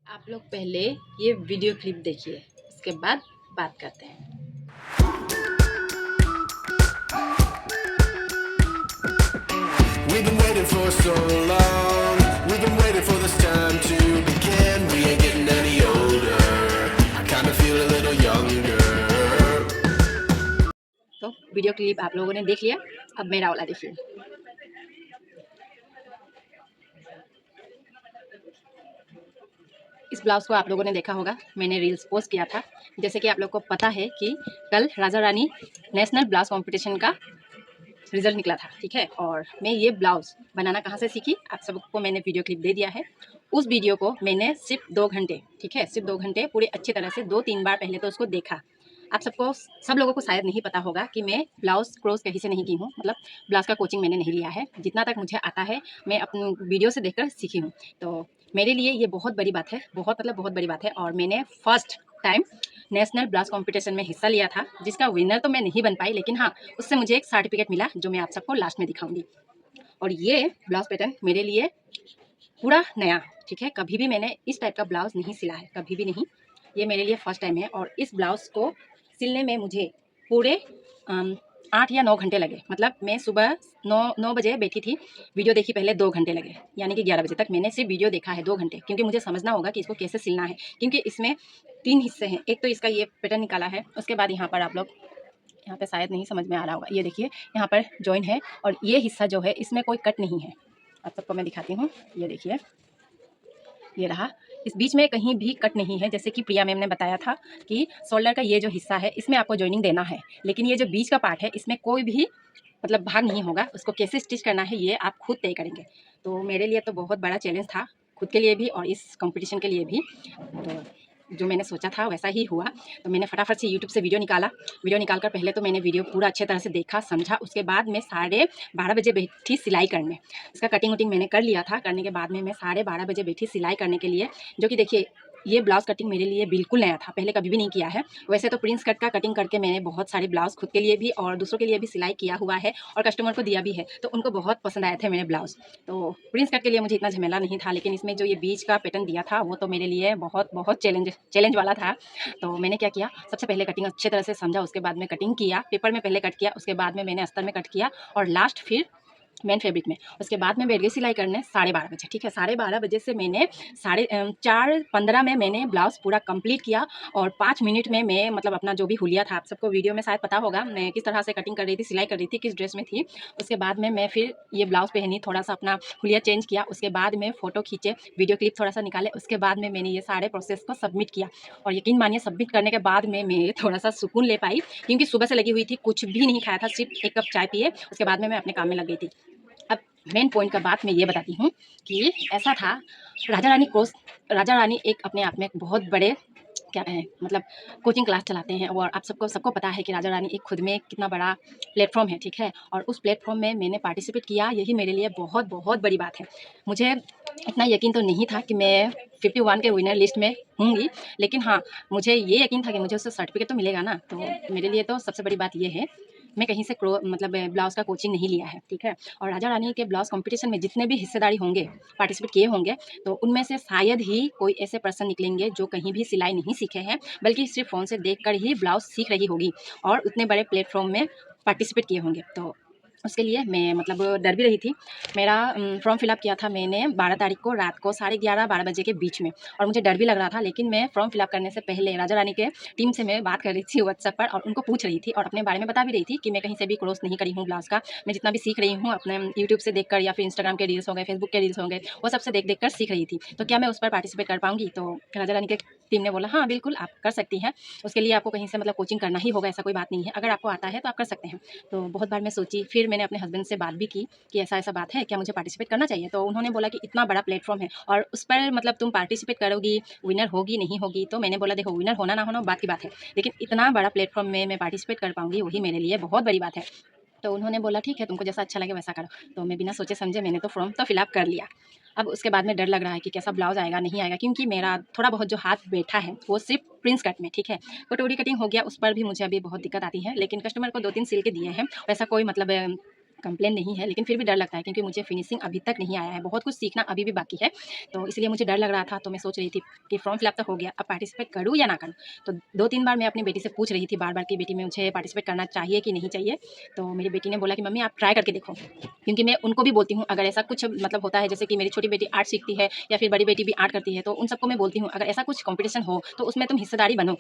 आप लोग पहले ये वीडियो क्लिप देखिए, उसके बाद बात करते हैं। We've been waiting for so long. We've been waiting for this time to begin. We ain't getting any older. I kinda feel a little younger. तो वीडियो क्लिप आप लोगों ने देख लिया, अब मेरा वाला देखिए। इस ब्लाउज़ को आप लोगों ने देखा होगा, मैंने रील्स पोस्ट किया था। जैसे कि आप लोग को पता है कि कल Raja Rani national blouse competition का रिजल्ट निकला था, ठीक है। और मैं ये ब्लाउज़ बनाना कहाँ से सीखी, आप सबको मैंने वीडियो क्लिप दे दिया है। उस वीडियो को मैंने सिर्फ 2 घंटे, ठीक है, सिर्फ 2 घंटे पूरे अच्छी तरह से 2-3 बार पहले तो उसको देखा। आप सबको, सब लोगों को शायद नहीं पता होगा कि मैं ब्लाउज़ क्रोस कहीं से नहीं की हूँ, मतलब ब्लाउज़ का कोचिंग मैंने नहीं लिया है। जितना तक मुझे आता है मैं अपनी वीडियो से देखकर सीखी हूँ। तो मेरे लिए ये बहुत बड़ी बात है, बहुत मतलब बहुत बड़ी बात है। और मैंने first time national blouse competition में हिस्सा लिया था, जिसका विनर तो मैं नहीं बन पाई, लेकिन हाँ, उससे मुझे एक सर्टिफिकेट मिला जो मैं आप सबको लास्ट में दिखाऊंगी। और ये ब्लाउज़ पैटर्न मेरे लिए पूरा नया, ठीक है। कभी भी मैंने इस टाइप का ब्लाउज़ नहीं सिला है, कभी भी नहीं। ये मेरे लिए फर्स्ट टाइम है। और इस ब्लाउज़ को सिलने में मुझे पूरे 8 या 9 घंटे लगे। मतलब मैं सुबह 9 बजे बैठी थी, वीडियो देखी पहले 2 घंटे लगे, यानी कि 11 बजे तक मैंने सिर्फ वीडियो देखा है 2 घंटे, क्योंकि मुझे समझना होगा कि इसको कैसे सिलना है। क्योंकि इसमें 3 हिस्से हैं। एक तो इसका ये पैटर्न निकाला है, उसके बाद यहाँ पर आप लोग, यहाँ पे शायद नहीं समझ में आ रहा होगा, ये देखिए यहाँ पर जॉइन है और ये हिस्सा जो है इसमें कोई कट नहीं है। आप सबको मैं दिखाती हूँ, ये देखिए, ये रहा। इस बीच में कहीं भी कट नहीं है। जैसे कि प्रिया मैम ने बताया था कि शोल्डर का ये जो हिस्सा है इसमें आपको जॉइनिंग देना है, लेकिन ये जो बीच का पार्ट है इसमें कोई भी मतलब भाग नहीं होगा। उसको कैसे स्टिच करना है ये आप खुद तय करेंगे। तो मेरे लिए तो बहुत बड़ा चैलेंज था, खुद के लिए भी और इस कंपटीशन के लिए भी। तो जो मैंने सोचा था वैसा ही हुआ। तो मैंने फटाफट से यूट्यूब से वीडियो निकाला। वीडियो निकाल कर पहले तो मैंने वीडियो पूरा अच्छे तरह से देखा, समझा। उसके बाद मैं 12:30 बजे बैठी सिलाई करने। इसका कटिंग वटिंग मैंने कर लिया था। करने के बाद में मैं 12:30 बजे बैठी सिलाई करने के लिए, जो कि देखिए ये ब्लाउज़ कटिंग मेरे लिए बिल्कुल नया था, पहले कभी भी नहीं किया है। वैसे तो प्रिंस कट का कटिंग करके मैंने बहुत सारे ब्लाउज़ खुद के लिए भी और दूसरों के लिए भी सिलाई किया हुआ है और कस्टमर को दिया भी है, तो उनको बहुत पसंद आए थे मेरे ब्लाउज़। तो प्रिंस कट के लिए मुझे इतना झमेला नहीं था, लेकिन इसमें जो ये बीच का पैटर्न दिया था वो तो मेरे लिए बहुत बहुत चैलेंज वाला था। तो मैंने क्या किया, सबसे पहले कटिंग अच्छे तरह से समझा, उसके बाद में कटिंग किया, पेपर में पहले कट किया, उसके बाद में मैंने अस्तर में कट किया और लास्ट फिर मेन फैब्रिक में। उसके बाद मैं बैठ गई सिलाई करने 12:30 बजे, ठीक है। 12:30 बजे से मैंने 4:15 में मैंने ब्लाउज़ पूरा कंप्लीट किया और 5 मिनट में मैं मतलब अपना जो भी हुलिया था, आप सबको वीडियो में शायद पता होगा मैं किस तरह से कटिंग कर रही थी, सिलाई कर रही थी, किस ड्रेस में थी। उसके बाद में मैं फिर ये ब्लाउज़ पहनी, थोड़ा-सा अपना हुलिया चेंज किया, उसके बाद में फ़ोटो खींचे, वीडियो क्लिप थोड़ा-सा निकाले, उसके बाद में मैंने ये सारे प्रोसेस को सबमिट किया। और यकीन मानिए सबमिट करने के बाद में मैं थोड़ा-सा सुकून ले पाई, क्योंकि सुबह से लगी हुई थी, कुछ भी नहीं खाया था, सिर्फ 1 कप चाय पिए, उसके बाद में मैं अपने काम में लग गई थी। अब मेन पॉइंट का बात मैं ये बताती हूँ कि ऐसा था, राजा रानी एक अपने आप में एक बहुत बड़े क्या कहें, मतलब कोचिंग क्लास चलाते हैं और आप सबको पता है कि राजा रानी एक खुद में कितना बड़ा प्लेटफॉर्म है, ठीक है। और उस प्लेटफॉर्म में मैंने पार्टिसिपेट किया, यही मेरे लिए बहुत बहुत बड़ी बात है। मुझे इतना यकीन तो नहीं था कि मैं 51 के विनर लिस्ट में होंगी, लेकिन हाँ, मुझे ये यकीन था कि मुझे उससे सर्टिफिकेट तो मिलेगा ना। तो मेरे लिए तो सबसे बड़ी बात ये है, मैं कहीं से मतलब ब्लाउज़ का कोचिंग नहीं लिया है, ठीक है। और राजा रानी के ब्लाउज़ कॉम्पिटिशन में जितने भी हिस्सेदारी होंगे, पार्टिसिपेट किए होंगे, तो उनमें से शायद ही कोई ऐसे पर्सन निकलेंगे जो कहीं भी सिलाई नहीं सीखे हैं, बल्कि सिर्फ फ़ोन से देखकर ही ब्लाउज़ सीख रही होगी और उतने बड़े प्लेटफॉर्म में पार्टिसिपेट किए होंगे। तो उसके लिए मैं मतलब डर भी रही थी। मेरा फॉर्म फिलअप किया था मैंने 12 तारीख को रात को 11:30-12 बजे के बीच में, और मुझे डर भी लग रहा था। लेकिन मैं फॉर्म फिलअप करने से पहले राजा रानी के टीम से मैं बात कर रही थी व्हाट्सएप पर और उनको पूछ रही थी और अपने बारे में बता भी रही थी कि मैं कहीं से भी कोर्स नहीं करी हूँ ब्लाउज़ का। मैं जितना भी सीख रही हूँ अपने यूट्यूब से देखकर या फिर इंस्टाग्राम के रील्स हो गए, फेसबुक के रील्स हो गए, वो सबसे देख कर सीख रही थी। तो क्या मैं उस पर पार्टिसिपेट कर पाऊँगी? तो राजा रानी की टीम ने बोला, हाँ, बिल्कुल आप कर सकती हैं। उसके लिए आपको कहीं से मतलब कोचिंग करना ही होगा, ऐसा कोई बात नहीं है। अगर आपको आता है तो आप कर सकते हैं। तो बहुत बार मैं सोची, फिर मैंने अपने हस्बैंड से बात भी की कि ऐसा-ऐसा बात है, क्या मुझे पार्टिसिपेट करना चाहिए? तो उन्होंने बोला कि इतना बड़ा प्लेटफ़ॉर्म है और उस पर मतलब तुम पार्टिसिपेट करोगी, विनर होगी, नहीं होगी। तो मैंने बोला, देखो, विनर होना ना होना बात की बात है, लेकिन इतना बड़ा प्लेटफ़ॉर्म में मैं पार्टिसिपेट कर पाऊँगी, वही मेरे लिए बहुत बड़ी बात है। तो उन्होंने बोला, ठीक है, तुमको जैसा अच्छा लगे वैसा करो। तो मैं बिना सोचे समझे मैंने तो फॉर्म तो फिलअप कर लिया। अब उसके बाद में डर लग रहा है कि कैसा ब्लाउज़ आएगा, नहीं आएगा, क्योंकि मेरा थोड़ा बहुत जो हाथ बैठा है वो सिर्फ़ प्रिंस कट में, ठीक है। कटोरी कटिंग हो गया, उस पर भी मुझे अभी बहुत दिक्कत आती है, लेकिन कस्टमर को 2-3 सिल के दिए हैं। वैसा कोई मतलब कंप्लेन नहीं है, लेकिन फिर भी डर लगता है क्योंकि मुझे फिनिशिंग अभी तक नहीं आया है, बहुत कुछ सीखना अभी भी बाकी है। तो इसलिए मुझे डर लग रहा था, तो मैं सोच रही थी कि फॉर्म फिलअप तो हो गया, अब पार्टिसिपेट करूँ या ना करूँ। तो 2-3 बार मैं अपनी बेटी से पूछ रही थी बार-बार कि बेटी मुझे पार्टिसिपेट करना चाहिए कि नहीं चाहिए? तो मेरी बेटी ने बोला कि मम्मी आप ट्राई करके देखो। क्योंकि मैं उनको भी बोलती हूँ अगर ऐसा कुछ मतलब होता है, जैसे कि मेरी छोटी बेटी आर्ट सीखती है या फिर बड़ी बेटी भी आर्ट करती है, तो उन सबको मैं बोलती हूँ अगर ऐसा कुछ कॉम्पिटिशन हो तो उसमें तुम हिस्सेदारी बनो।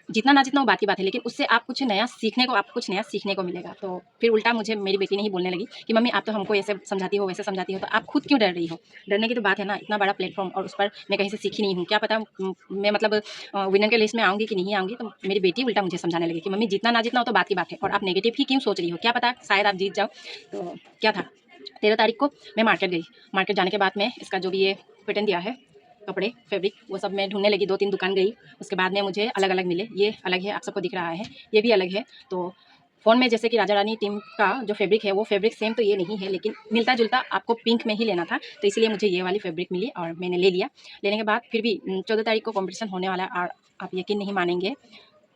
जितना ना जितना वो बात की बात है, लेकिन उससे आप कुछ नया सीखने को आपको कुछ नया सीखने को मिलेगा। तो फिर उल्टा मुझे मेरी बेटी ने ही बोलने लगी कि मम्मी आप तो हमको ऐसे समझाती हो, वैसे समझाती हो, तो आप खुद क्यों डर रही हो? डरने की तो बात है ना, इतना बड़ा प्लेटफ़ॉर्म और उस पर मैं कहीं से सीखी नहीं हूँ। क्या पता मैं मतलब विनर के लिस्ट में आऊँगी कि नहीं आऊँगी? तो मेरी बेटी उल्टा मुझे समझाने लगी कि मम्मी जितना ना जितना हो तो बात की बात है और आप नेगेटिव ही क्यों सोच रही हो? क्या पता शायद आप जीत जाओ। तो क्या था 13 तारीख को मैं मार्केट गई। मार्केट जाने के बाद में इसका जो भी ये पैटर्न दिया है, कपड़े, फैब्रिक, वो सब मैं ढूँढने लगी, 2-3 दुकान गई। उसके बाद में मुझे अलग-अलग मिले। ये अलग है, आप सबको दिख रहा है, ये भी अलग है। तो फ़ोन में जैसे कि राजा रानी टीम का जो फैब्रिक है, वो फैब्रिक सेम तो ये नहीं है, लेकिन मिलता-जुलता आपको पिंक में ही लेना था, तो इसलिए मुझे ये वाली फैब्रिक मिली और मैंने ले लिया। लेने के बाद फिर भी 14 तारीख को कॉम्पिटिशन होने वाला है और आप यकीन नहीं मानेंगे,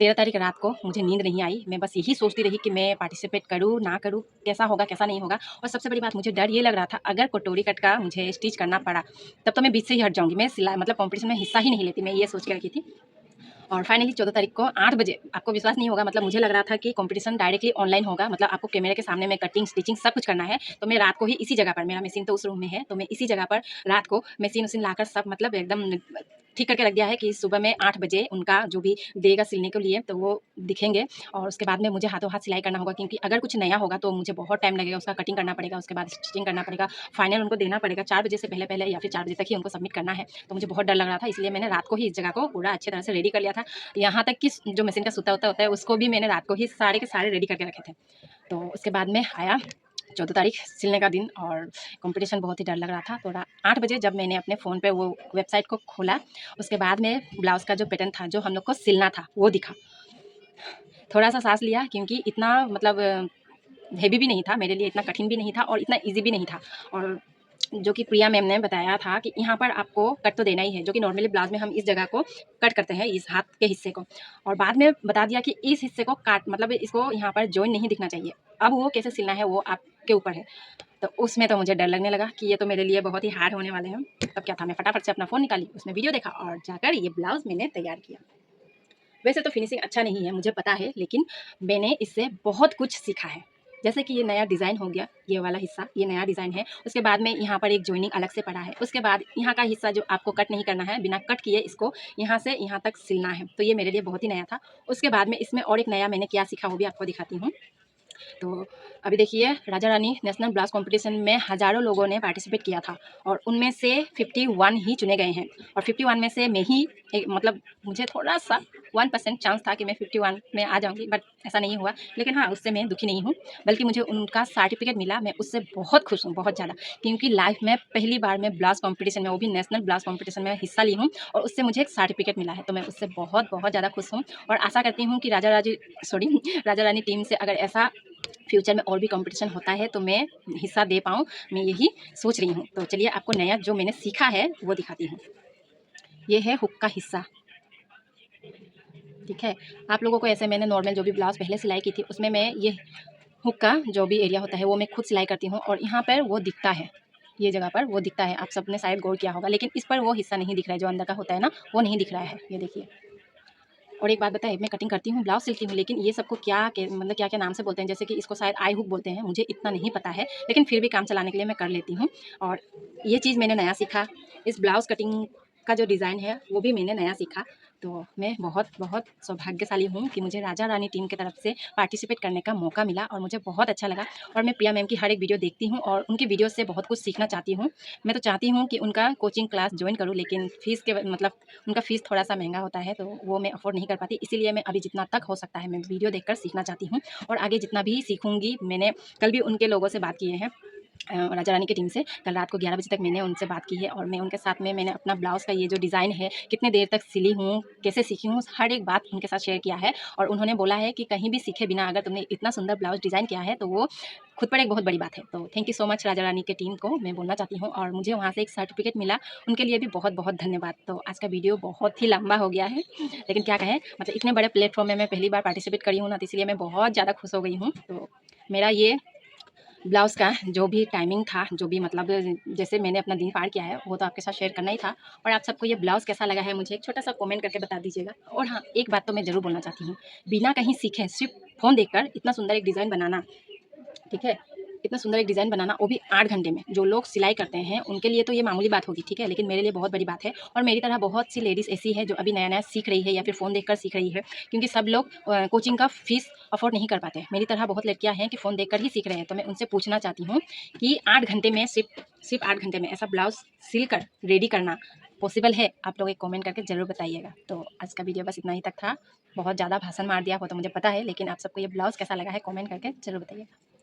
13 तारीख रात को मुझे नींद नहीं आई। मैं बस यही सोचती रही कि मैं पार्टिसिपेट करूँ, ना करूँ, कैसा होगा, कैसा नहीं होगा। और सबसे बड़ी बात मुझे डर ये लग रहा था अगर कटोरी कट का मुझे स्टिच करना पड़ा, तब तो मैं बीच से ही हट जाऊँगी। मैं सिलाई मतलब कॉम्पिटिशन में हिस्सा ही नहीं लेती, मैं ये सोच के रखी थी। और फाइनली 14 तारीख को 8 बजे आपको विश्वास नहीं होगा, मतलब मुझे लग रहा था कि कॉम्पिटिशन डायरेक्टली ऑनलाइन होगा, मतलब आपको कैमरे के सामने में कटिंग, स्टिचिंग सब कुछ करना है। तो मैं रात को ही इसी जगह पर, मेरा मशीन तो उस रूम में है, तो मैं इसी जगह पर रात को मशीन-वशीन लाकर सब मतलब एकदम ठीक करके रख दिया है कि सुबह में 8 बजे उनका जो भी देगा सिलने के लिए, तो वो दिखेंगे और उसके बाद में मुझे हाथों हाथ सिलाई करना होगा क्योंकि अगर कुछ नया होगा तो मुझे बहुत टाइम लगेगा, उसका कटिंग करना पड़ेगा, उसके बाद स्टिचिंग करना पड़ेगा, फाइनल उनको देना पड़ेगा 4 बजे से पहले-पहले या फिर 4 बजे तक ही उनको सबमिट करना है। तो मुझे बहुत डर लग रहा था, इसलिए मैंने रात को ही इस जगह को पूरा अच्छी तरह से रेडी कर लिया था। यहाँ तक कि जो मशीन का सूता वूता होता है उसको भी मैंने रात को ही सारे के सारे रेडी करके रखे थे। तो उसके बाद में आया 14 तारीख सिलने का दिन और कॉम्पिटिशन बहुत ही डर लग रहा था। तो 8 बजे जब मैंने अपने फ़ोन पे वो वेबसाइट को खोला, उसके बाद में ब्लाउज़ का जो पैटर्न था, जो हम लोग को सिलना था, वो दिखा। थोड़ा-सा साँस लिया क्योंकि इतना मतलब हेवी भी नहीं था, मेरे लिए इतना कठिन भी नहीं था और इतना ईज़ी भी नहीं था। और जो कि प्रिया मैम ने बताया था कि यहाँ पर आपको कट तो देना ही है, जो कि नॉर्मली ब्लाउज़ में हम इस जगह को कट करते हैं, इस हाथ के हिस्से को। और बाद में बता दिया कि इस हिस्से को काट मतलब इसको यहाँ पर जॉइन नहीं दिखना चाहिए। अब वो कैसे सिलना है वो आपके ऊपर है। तो उसमें तो मुझे डर लगने लगा कि ये तो मेरे लिए बहुत ही हार्ड होने वाले हैं। तब क्या था, मैं फटाफट से अपना फ़ोन निकाली, उसमें वीडियो देखा और जाकर ये ब्लाउज़ मैंने तैयार किया। वैसे तो फिनिशिंग अच्छा नहीं है, मुझे पता है, लेकिन मैंने इससे बहुत कुछ सीखा है। जैसे कि ये नया डिज़ाइन हो गया, ये वाला हिस्सा, ये नया डिज़ाइन है। उसके बाद में यहाँ पर एक जॉइनिंग अलग से पड़ा है। उसके बाद यहाँ का हिस्सा जो आपको कट नहीं करना है, बिना कट किए इसको यहाँ से यहाँ तक सिलना है। तो ये मेरे लिए बहुत ही नया था। उसके बाद में इसमें और एक नया मैंने क्या सीखा वो भी आपको दिखाती हूँ। तो अभी देखिए Raja Rani national blouse competition में हज़ारों लोगों ने पार्टिसिपेट किया था और उनमें से 51 ही चुने गए हैं और 51 में से मैं ही एक मतलब मुझे थोड़ा-सा 1% चांस था कि मैं 51 में आ जाऊँगी, बट ऐसा नहीं हुआ। लेकिन हाँ, उससे मैं दुखी नहीं हूँ, बल्कि मुझे उनका सर्टिफ़िकेट मिला, मैं उससे बहुत खुश हूँ, बहुत ज़्यादा। क्योंकि लाइफ़ में पहली बार मैं ब्लाउज़ कॉम्पिटिशन में, वो भी नेशनल ब्लाउज़ कॉम्पिटिशन में हिस्सा ली हूँ और उससे मुझे एक सर्टिफ़िकेट मिला है, तो मैं उससे बहुत ज़्यादा खुश हूँ और आशा करती हूँ कि राजा रानी टीम से अगर ऐसा फ्यूचर में और भी कंपटीशन होता है तो मैं हिस्सा दे पाऊँ, मैं यही सोच रही हूँ। तो चलिए आपको नया जो मैंने सीखा है वो दिखाती हूँ। ये है हुक का हिस्सा, ठीक है। आप लोगों को ऐसे मैंने नॉर्मल जो भी ब्लाउज़ पहले सिलाई की थी उसमें मैं ये हुक का जो भी एरिया होता है वो मैं खुद सिलाई करती हूँ और यहाँ पर वो दिखता है, ये जगह पर वो दिखता है। आप सबने शायद गौर किया होगा, लेकिन इस पर वो हिस्सा नहीं दिख रहा है, जो अंदर का होता है ना, वो नहीं दिख रहा है, ये देखिए। और एक बात बताएँ, मैं कटिंग करती हूँ, ब्लाउज़ सिलती हूँ, लेकिन ये सबको मतलब क्या-क्या नाम से बोलते हैं, जैसे कि इसको शायद आई हुक बोलते हैं, मुझे इतना नहीं पता है, लेकिन फिर भी काम चलाने के लिए मैं कर लेती हूँ। और ये चीज़ मैंने नया सीखा, इस ब्लाउज़ कटिंग का जो डिज़ाइन है, वो भी मैंने नया सीखा। तो मैं बहुत सौभाग्यशाली हूँ कि मुझे राजा रानी टीम की तरफ से पार्टिसिपेट करने का मौका मिला और मुझे बहुत अच्छा लगा और मैं प्रिया मैम की हर एक वीडियो देखती हूँ और उनकी वीडियो से बहुत कुछ सीखना चाहती हूँ। मैं तो चाहती हूँ कि उनका कोचिंग क्लास जॉइन करूँ, लेकिन फ़ीस के मतलब उनका फ़ीस थोड़ा-सा महँगा होता है, तो वो मैं अफ़ोर्ड नहीं कर पाती। इसीलिए मैं अभी जितना तक हो सकता है, मैं वीडियो देखकर सीखना चाहती हूँ और आगे जितना भी सीखूँगी, मैंने कल भी उनके लोगों से बात किए हैं, राजा रानी की टीम से। कल रात को 11 बजे तक मैंने उनसे बात की है और मैं उनके साथ में मैंने अपना ब्लाउज़ का ये जो डिज़ाइन है, कितने देर तक सिली हूँ, कैसे सीखी हूँ, हर एक बात उनके साथ शेयर किया है और उन्होंने बोला है कि कहीं भी सीखे बिना अगर तुमने इतना सुंदर ब्लाउज़ डिज़ाइन किया है, तो वो खुद पर एक बहुत बड़ी बात है। तो thank you so much Raja Rani की टीम को मैं बोलना चाहती हूँ और मुझे वहाँ से एक सर्टिफ़िकेट मिला, उनके लिए भी बहुत धन्यवाद। तो आज का वीडियो बहुत ही लंबा हो गया है, लेकिन क्या कहें, मतलब इतने बड़े प्लेटफ़ॉर्म में मैं पहली बार पार्टिसिपेट करी हूँ ना, तो इसलिए मैं बहुत ज़्यादा खुश हो गई हूँ। तो मेरा ये ब्लाउज़ का जो भी टाइमिंग था, जो भी मतलब जैसे मैंने अपना दिन पार किया है, वो तो आपके साथ शेयर करना ही था। और आप सबको ये ब्लाउज़ कैसा लगा है मुझे एक छोटा-सा कमेंट करके बता दीजिएगा। और हाँ, एक बात तो मैं ज़रूर बोलना चाहती हूँ, बिना कहीं सीखे सिर्फ़ फ़ोन देखकर इतना सुंदर एक डिज़ाइन बनाना, ठीक है? इतना सुंदर एक डिज़ाइन बनाना, वो भी 8 घंटे में। जो लोग सिलाई करते हैं, उनके लिए तो ये मामूली बात होगी, ठीक है? लेकिन मेरे लिए बहुत बड़ी बात है। और मेरी तरह बहुत सी लेडीज़ ऐसी हैं जो अभी नया-नया सीख रही है या फिर फ़ोन देखकर सीख रही है, क्योंकि सब लोग कोचिंग का फ़ीस अफ़ोर्ड नहीं कर पाते। मेरी तरह बहुत लड़कियाँ हैं कि फ़ोन देखकर ही सीख रहे हैं। तो मैं उनसे पूछना चाहती हूँ कि 8 घंटे में सिर्फ़ 8 घंटे में ऐसा ब्लाउज़ सिलकर रेडी करना पॉसिबल है? आप लोग एक कमेंट करके ज़रूर बताइएगा। तो आज का वीडियो बस इतना ही तक था। बहुत ज़्यादा भाषण मार दिया हो तो मुझे पता है, लेकिन आप सबको ये ब्लाउज़ कैसा लगा है कमेंट करके ज़रूर बताइएगा।